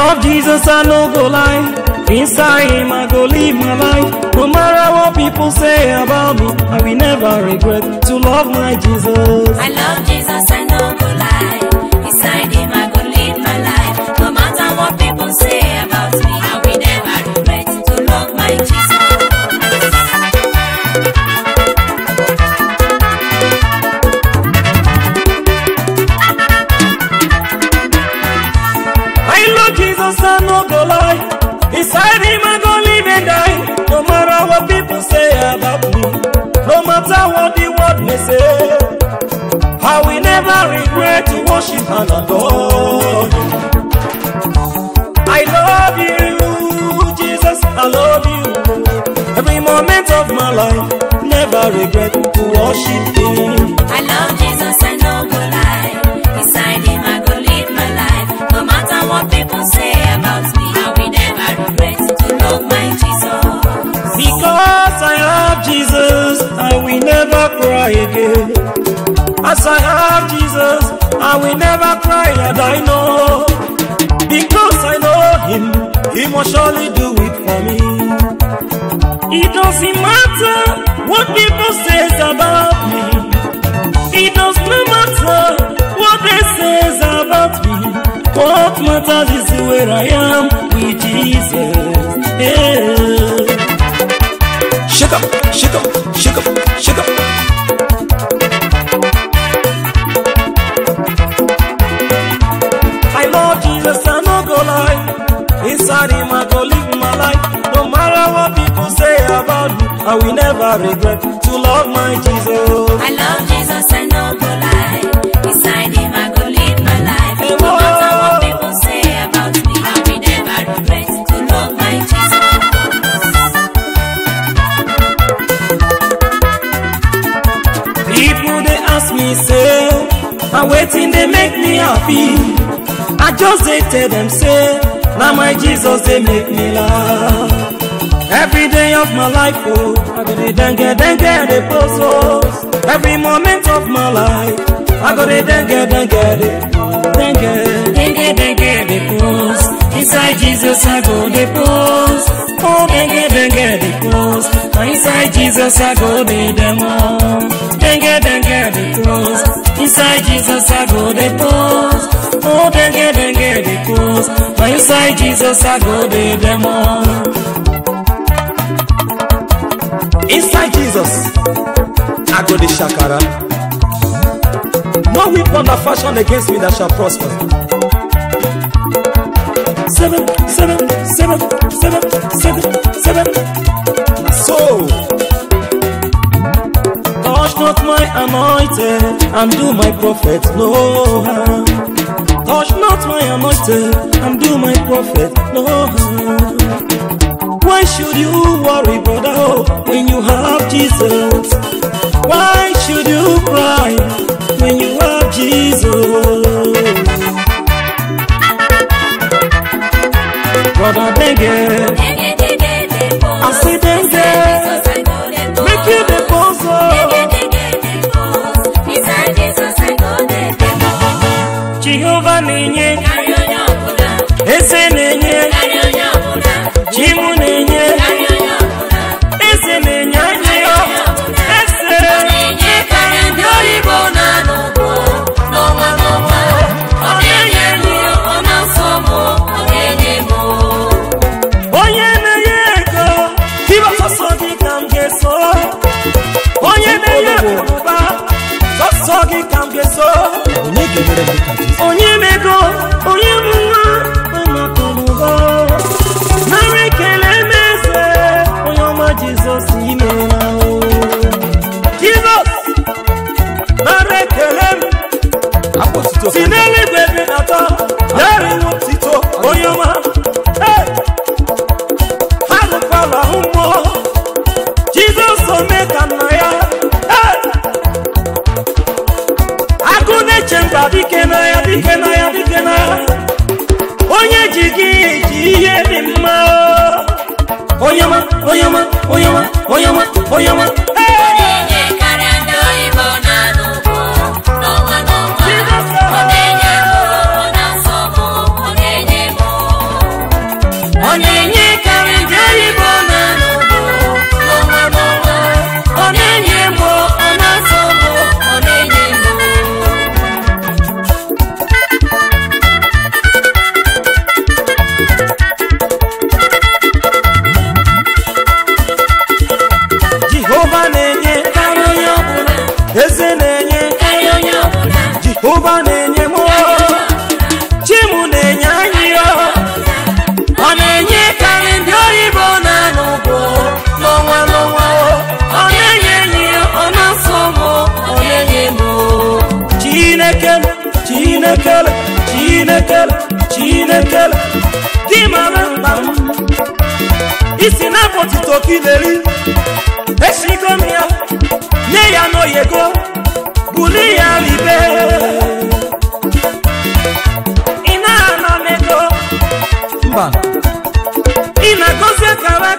love Jesus, I no go lie. Inside him I go live my life. No matter what people say about me, I will never regret to love my Jesus. I love Jesus, I no go lie. Inside him I go live my life. No matter what people say about me, I will never regret to love my Jesus. Jesus, I no go lie. Inside him I go live and die. No matter what people say about me, no matter what the world may say, I will never regret to worship and adore him. I love you, Jesus, I love you. Every moment of my life, never regret to worship him. I love Jesus, I no go lie. Inside him I go live my life. No matter what people say about me, I will never regret to love my Jesus. Because I have Jesus, I will never cry again. As I have Jesus, I will never cry, and I know. Because I know him, he must surely do it for me. It doesn't matter what people say about me. It does not matter what they say about me. What matters is where I am with Jesus. Yeah. Shake up, shake up, shake up, shake up. I love Jesus, I no go lie. Inside him I go live my life. No matter what people say about me, I will never regret to love my Jesus. I love Jesus, I no go lie. Inside him I go live my life. No matter what people say about me, I will never regret to love my Jesus. People they ask me, say, I'm waiting, they make me happy. I just they tell them, say, now my Jesus, they make me laugh. Every day of my life, oh, I go to dengue, the post, oh. Every moment of my life, I go to dengue, the post. Inside Jesus, I go the post. Oh, dengue, the post. Inside Jesus, I go the demo. Dengue, the post. Inside Jesus, I go the post. Oh, dengue, the post. Inside Jesus, I go the demo. Inside Jesus, I go the shakara. No weapon that fashion against me that shall prosper. 7, 7, 7, 7, 7, 7. So, touch not my anointed and do my prophet no harm. Touch not my anointed and do my prophet no harm. Why should you worry, brother, oh, when you have Jesus? Why should you cry when you have Jesus? Brother, dengue, I say dengue, make you the boss, Jehovah nenye, ese nenye, Jimu nenye, ese nenye, ese nenye, kari bona no, onye mego, onye mwa, makomugo. Nare kele mese, onye oma Jesus imena o. Jesus, nare kele. Sinele bebe nata, nare motito, onye oma. Hey, hana pala humo. Jesus omeka naya. Hey. Chemba dikenaya, dikenaya, dikenaya. Onye jigi jiye bimma. Oyama, oyama, oyama, oyama, oyama. Onye karando ibona nuko, noma noma. Onye mo, ona somo, onye mo. ụba na-enye m chi m na-enye anyị ọ na-enye karị ndị oyibo na-anụ ụgwọ n'ọnwa n'ọnwa ọ na-enye enyi ọ na-asọ m ọ na-enye m Chinekele Chinekele Chinekele Chinekele dị mara mkpa m isi na-apụ ọtụtụ kileri esigo m ya nye ya n'oyego buli ya ribe ị na-ana m ego mba ị na-gozi akara